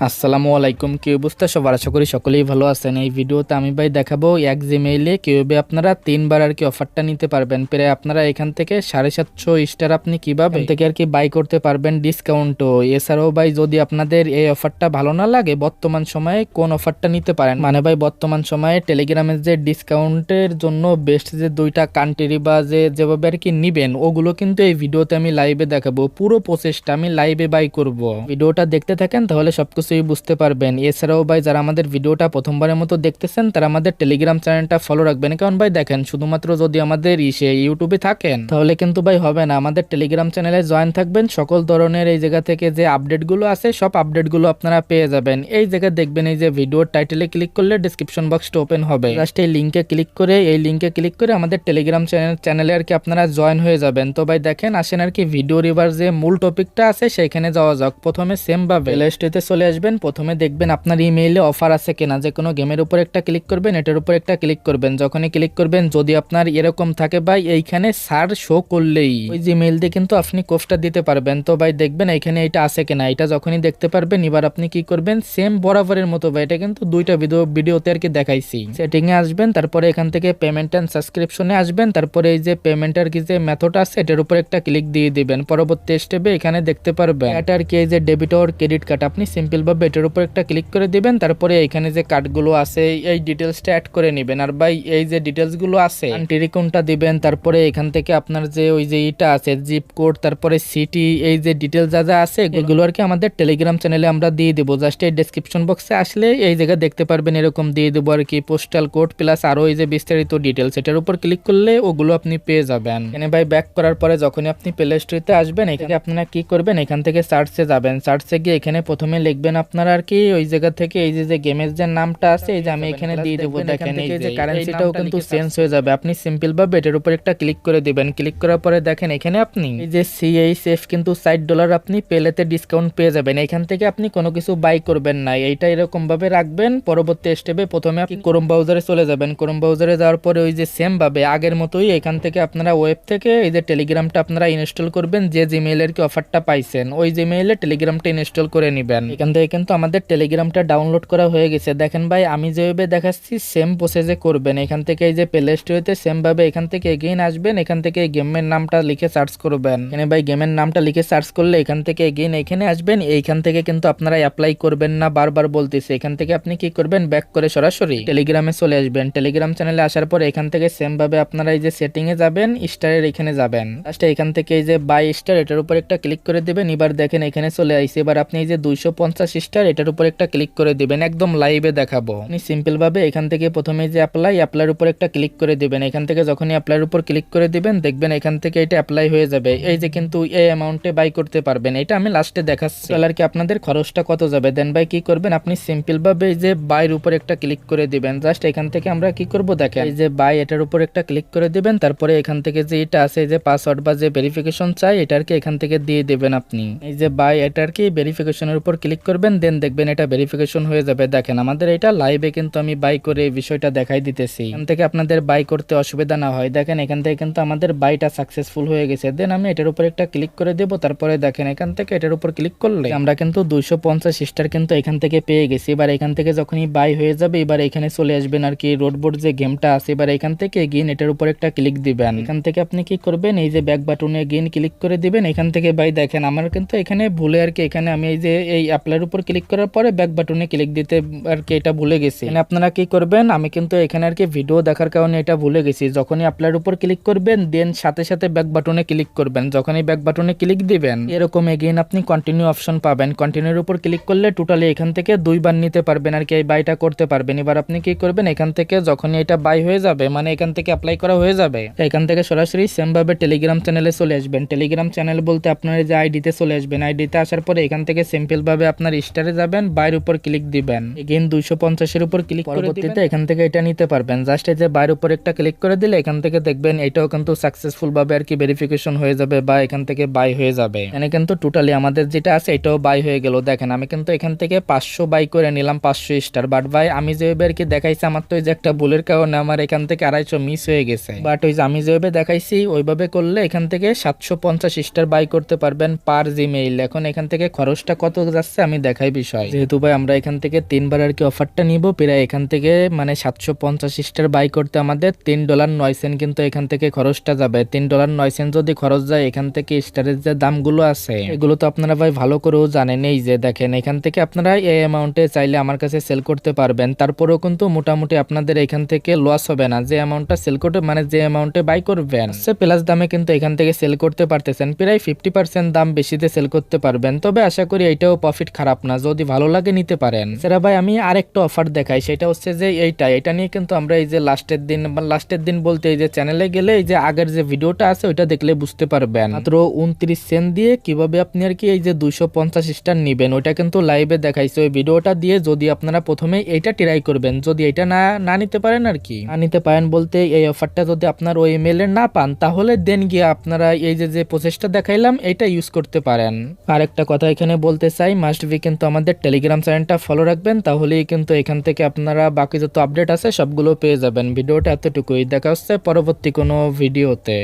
আসসালামু আলাইকুম, কি অবস্থা সবার? আশা করি সকলেই ভালো আছেন। এই ভিডিওতে আমি ভাই দেখাবো এক জিমেইলে কিভাবে আপনারা 3 বার আর কি অফারটা নিতে পারবেন। প্রায় আপনারা এখান থেকে 750 স্টার আপনি কিভাবে থেকে আর কি বাই করতে পারবেন ডিসকাউন্টও। এছাড়াও ভাই যদি আপনাদের এই অফারটা ভালো না লাগে, বর্তমান সময়ে কোন অফারটা নিতে পারেন, মানে ভাই বর্তমান সময়ে টেলিগ্রামের যে ডিসকাউন্টের জন্য বেস্ট যে 2টা কান্ট্রি বা যেভাবে আর কি নিবেন, ওগুলো কিন্তু এই ভিডিওতে আমি লাইভে দেখাবো। পুরো প্রসেসটা আমি লাইভে বাই করব। ভিডিওটা দেখতে থাকেন, তাহলে সবকিছু বুঝতে পারবেন। এছাড়াও ভাই যারা আমাদের ভিডিওটা প্রথমবারের মতো দেখতেছেন, তারা আমাদের টেলিগ্রাম চ্যানেলটা ফলো রাখবেন। কারণ ভাই দেখেন, শুধুমাত্র যদি আমাদের ইউটিউবে থাকেন তাহলে কিন্তু ভাই হবে না। আমাদের টেলিগ্রাম চ্যানেলে জয়েন থাকবেন, সকল ধরনের এই জায়গা থেকে যে আপডেটগুলো আছে সব আপডেটগুলো আপনারা পেয়ে যাবেন। এই জায়গায় দেখবেন এই যে ভিডিওর টাইটেলে ক্লিক করলে ডেসক্রিপশন বক্সটা ওপেন হবে। জাস্ট এই লিঙ্কে ক্লিক করে আমাদের টেলিগ্রাম চ্যানেলে আর কি আপনারা জয়েন হয়ে যাবেন। তো ভাই দেখেন, আসেন আর কি ভিডিওর এবার যে মূল টপিকটা আছে সেখানে যাওয়া যাক। প্রথমে সেম ভাবে প্লে স্টোরে চলে আসবেন। প্রথমে দেখবেন আপনার ইমেইলে অফার আছে কিনা, যে কোনো গেমের উপর একটা ক্লিক করবেন, এটার উপর একটা ক্লিক করবেন। যখনই ক্লিক করবেন, যদি আপনার এরকম থাকে ভাই এইখানে সার শো করলেই ওই জিমেইল দিয়ে কিন্তু আপনি কোডটা দিতে পারবেন। তো ভাই দেখবেন এখানে এটা আছে কিনা, এটা যখনই দেখতে পারবেন এবার আপনি কি করবেন, সেম বরাবরের মতো ভাই, এটা কিন্তু দুইটা ভিডিওতে আর কি দেখাইছি। সেটিং এ আসবেন, তারপরে এখান থেকে পেমেন্ট এন্ড সাবস্ক্রিপশনে আসবেন, তারপরে এই যে পেমেন্টের কি যে মেথড আছে এটার উপর একটা ক্লিক দিয়ে দিবেন। পরবর্তী স্টেপে এখানে দেখতে পারবেন এটা আর কি এই যে ডেবিট অর ক্রেডিট কার্ড, আপনি সিম্পল ভাবে এটার উপর একটা ক্লিক করে দিবেন। তারপরে এখানে যে কার্ডগুলো আছে এই ডিটেলসটা অ্যাড করে নেবেন। আর ভাই এই যে ডিটেলসগুলো আছে কান্ট্রি কোনটা দিবেন, তারপরে এখান থেকে আপনার যে ওই যে এটা আছে জিপ কোড, তারপরে সিটি, এই যে ডিটেলস যা যা আছে এগুলো আর কি আমাদের টেলিগ্রাম চ্যানেলে আমরা দিয়ে দেবো। জাস্ট এই ডেসক্রিপশন বক্সে আসলে এই জায়গায় দেখতে পারবেন এরকম দিয়ে দেবো আর কি পোস্টাল কোড প্লাস আরো এই যে বিস্তারিত ডিটেলস। এটার উপর ক্লিক করলে ওগুলো আপনি পেয়ে যাবেন। এখানে ভাই ব্যাক করার পরে যখনই আপনি প্লে স্টোরে আসবেন, এখানে আপনারা কি করবেন, এখান থেকে সার্চে যাবেন। সার্চে গিয়ে এখানে প্রথমে লিখবেন আপনারা আর কি ওই জায়গা থেকে এই যে গেমের যে নামটা আছে এই যে আমি এখানে দিয়ে দেবো। দেখেন এই যে কারেন্সিটাও কিন্তু চেঞ্জ হয়ে যাবে। আপনি সিম্পল ভাবে এটার উপর একটা ক্লিক করে দিবেন। ক্লিক করার পরে দেখেন এখানে আপনি এই যে CHF কিন্তু $60 আপনি পেলেতে ডিসকাউন্ট পেয়ে যাবেন। এখান থেকে আপনি কোনো কিছু বাই করবেন না, এইটা এরকম ভাবে রাখবেন। পরবর্তী স্টেপে প্রথমে আপনি ক্রোম ব্রাউজারে চলে যাবেন। ক্রোম ব্রাউজারে যাওয়ার পরে ওই যে সেম ভাবে আগের মতোই এখান থেকে আপনারা ওয়েব থেকে এই যে টেলিগ্রামটা আপনারা ইনস্টল করবেন। যে জিমেইলের কি অফারটা পাইছেন ওই জিমেইলে টেলিগ্রামটা ইনস্টল করে নেবেন। এখান থেকে কিন্তু আমাদের টেলিগ্রামটা ডাউনলোড করা হয়ে গেছে। দেখেন ভাই আমি যেভাবে দেখাচ্ছি সেম প্রসেসে করবেন। এখান থেকে এই যে প্লে স্টোরেতে সেম ভাবে এখান থেকে এগেইন আসবেন, এখান থেকে গেমের নামটা লিখে সার্চ করবেন। এখানে ভাই গেমের নামটা লিখে সার্চ করলে এখান থেকে এগেইন এখানে আসবেন। এইখান থেকে কিন্তু আপনারা অ্যাপ্লাই করবেন না, বারবার বলতেছে। এখান থেকে আপনি কি করবেন, ব্যাক করে সরাসরি টেলিগ্রামে চলে আসবেন। টেলিগ্রাম চ্যানেলে আসার পর এখান থেকে সেম ভাবে আপনারা এই যে সেটিং এ যাবেন, স্টারের এখানে যাবেন। লাস্টে এখান থেকে এই যে বাই স্টার এটার উপর একটা ক্লিক করে দিবেন। এবার দেখেন এখানে চলে আইছে। এবার আপনি এই যে 250 স্টার এটার উপর একটা ক্লিক করে দিবেন, একদম লাইভে দেখাবো। আপনি সিম্পল ভাবে এখান থেকে প্রথমে যে অ্যাপ্লাইয়ের উপর একটা ক্লিক করে দিবেন। এখান থেকে যখনই অ্যাপ্লাইয়ের উপর ক্লিক করে দিবেন দেখবেন এখান থেকে এটা অ্যাপ্লাই হয়ে যাবে। এই যে কিন্তু এই অ্যামাউন্টে বাই করতে পারবেন, এটা আমি লাস্টে দেখাচ্ছি। আর কি আপনাদের খরচটা কত যাবে। দেন ভাই কি করবেন, আপনি সিম্পল ভাবে এই যে বাইর উপর একটা ক্লিক করে দিবেন। জাস্ট এখান থেকে আমরা কি করব দেখেন, এই যে বাই এটার উপর একটা ক্লিক করে দিবেন। তারপরে এখান থেকে যে এটা আছে এই যে পাসওয়ার্ড বা যে ভেরিফিকেশন চাই এটার কি এখান থেকে দিয়ে দিবেন। আপনি এই যে বাই এটার কি ভেরিফিকেশনের উপর ক্লিক করবেন, দেন দেখবেন এটা ভেরিফিকেশন হয়ে যাবে। দেখেন আমাদের এটা লাইভে কিন্তু আমি বাই করে এই বিষয়টা দেখাই দিতেছি। এখান থেকে আপনাদের বাই করতে অসুবিধা না হয়। দেখেন এখান থেকে কিন্তু আমাদের বাইটা সাকসেসফুল হয়ে গেছে। দেন আমি এটার উপর একটা ক্লিক করে দেব। তারপরে দেখেন এখান থেকে এটার উপর ক্লিক করলে আমরা কিন্তু 250 স্টার কিন্তু এখান থেকে পেয়ে গেছি। এবার এখান থেকে যখনই বাই হয়ে যাবে এবার এখানে চলে আসবেন আর কি রোডবোর্ড যে গেমটা আছে। এবার এখান থেকে এগেইন এটার উপর একটা ক্লিক দিবেন। এখান থেকে আপনি কি করবেন, এই যে ব্যাক বাটনে এগেইন ক্লিক করে দিবেন। এখান থেকে ভাই দেখেন আমার কিন্তু এখানে ভুলে আর কি এখানে আমি এই যে এই অ্যাপ্লাইয়ের উপর ক্লিক করার পরে ব্যাক বাটনে ক্লিক দিতে আর কি এটা ভুলে গেছি। মানে আপনারা কি করবেন, আমি কিন্তু এখানে আর কি ভিডিও দেখার কারণে এটা ভুলে গেছি। যখনই অ্যাপ্লাইয়ের উপর ক্লিক করবেন দেন সাথে সাথে ব্যাক বাটনে ক্লিক করবেন। যখনই ব্যাক বাটনে ক্লিক দিবেন এরকম এগেইন আপনি কন্টিনিউ অপশন পাবেন। কন্টিনিউর উপর ক্লিক করলে টোটালি এখান থেকে 2বার নিতে পারবেন আর কি এই বাইটা করতে পারবেন। এবার আপনি কি করবেন, এখান থেকে যখনই এটা বাই হয়ে যাবে মানে এখান থেকে অ্যাপ্লাই করা হয়ে যাবে, এখান থেকে সরাসরি সেম ভাবে টেলিগ্রাম চ্যানেলে চলে আসবেন। টেলিগ্রাম চ্যানেল বলতে আপনার যে আইডিতে চলে আসবেন। আইডিতে আসার পরে এখান থেকে সিম্পল ভাবে আপনার স্টারে যাবেন, বাইর উপর ক্লিক দিবেন। এগেইন 250 এর উপর ক্লিক করে পরবর্তীতে এখান থেকে এটা নিতে পারবেন। জাস্ট এই যে বাইর উপর একটা ক্লিক করে দিলে এখান থেকে দেখবেন এটাও কিন্তু সাকসেসফুল ভাবে আর কি ভেরিফিকেশন হয়ে যাবে বা এখান থেকে বাই হয়ে যাবে। এখানে কিন্তু টোটালি আমাদের যেটা আছে এটাও বাই হয়ে গেল। দেখেন আমি কিন্তু এখান থেকে 500 বাই করে নিলাম 500 স্টার। বাট ভাই আমি যেভাবে আর কি দেখাইছি আমার তো এই যে একটা ভুলের কারণে আমার এখান থেকে 250 মিস হয়ে গেছে। বাট ওই যে আমি যেভাবে দেখাইছি ওইভাবে করলে এখান থেকে 750 স্টার বাই করতে পারবেন পার জিমেইল। এখন এখান থেকে খরচটা কত যাচ্ছে আমি দেখাই বিষয়। যেহেতু ভাই আমরা এখান থেকে 3 বার আর কি অফারটা নিব, প্রায় এখান থেকে মানে 750 স্টার বাই করতে আমাদের $3.09 কিন্তু এখান থেকে খরচটা যাবে। $3.09 যদি খরচ যায় এখান থেকে স্টারের যে দামগুলো আছে এগুলো তো আপনারা ভাই ভালো করেও জানেন। এই যে দেখেন এখান থেকে আপনারা এই অ্যামাউন্টে চাইলে আমার কাছে সেল করতে পারবেন, তারপরেও কিন্তু মোটামুটি আপনাদের এখান থেকে লস হবে না। যে অ্যামাউন্টটা সেল করতে মানে যে অ্যামাউন্টে বাই করবেন সে প্লাস দামে কিন্তু এখান থেকে সেল করতে পারতেছেন, প্রায় 50% দাম বেশিতে সেল করতে পারবেন। তবে আশা করি এটাও প্রফিট খারাপ না, যদি ভালো লাগে নিতে পারেন। সেটা ভাই আমি আরেকটা অফার দেখাই, সেটা হচ্ছে যে এটা নিয়ে কিন্তু আমরা এই যে লাস্টের দিন বলতে এই যে চ্যানেলে গেলে এই যে আগের যে ভিডিওটা আছে ওইটা দেখলে বুঝতে পারবেন। মাত্র 29 সেন্ট দিয়ে কিভাবে আপনি আর কি এই যে 250 স্টার নিবেন ওইটা কিন্তু লাইভে দেখাইছে। ওই ভিডিওটা দিয়ে যদি আপনারা প্রথমে এইটা ট্রাই করবেন, যদি এটা না নিতে পারেন আর কি, না নিতে পারেন বলতে এই অফারটা যদি আপনার ওই ইমেলে না পান তাহলে দেন গিয়ে আপনারা এই যে প্রসেসটা দেখাইলাম এটা ইউজ করতে পারেন। আর একটা কথা এখানে বলতে চাই, মাস্ট বি কিন্তু আমাদের টেলিগ্রাম চ্যানেলটা ফলো রাখবেন, তাহলেই কিন্তু এখান থেকে আপনারা বাকি যত আপডেট আছে সবগুলো পেয়ে যাবেন। ভিডিওটা এতটুকুই, দেখা হচ্ছে পরবর্তী কোনো ভিডিওতে।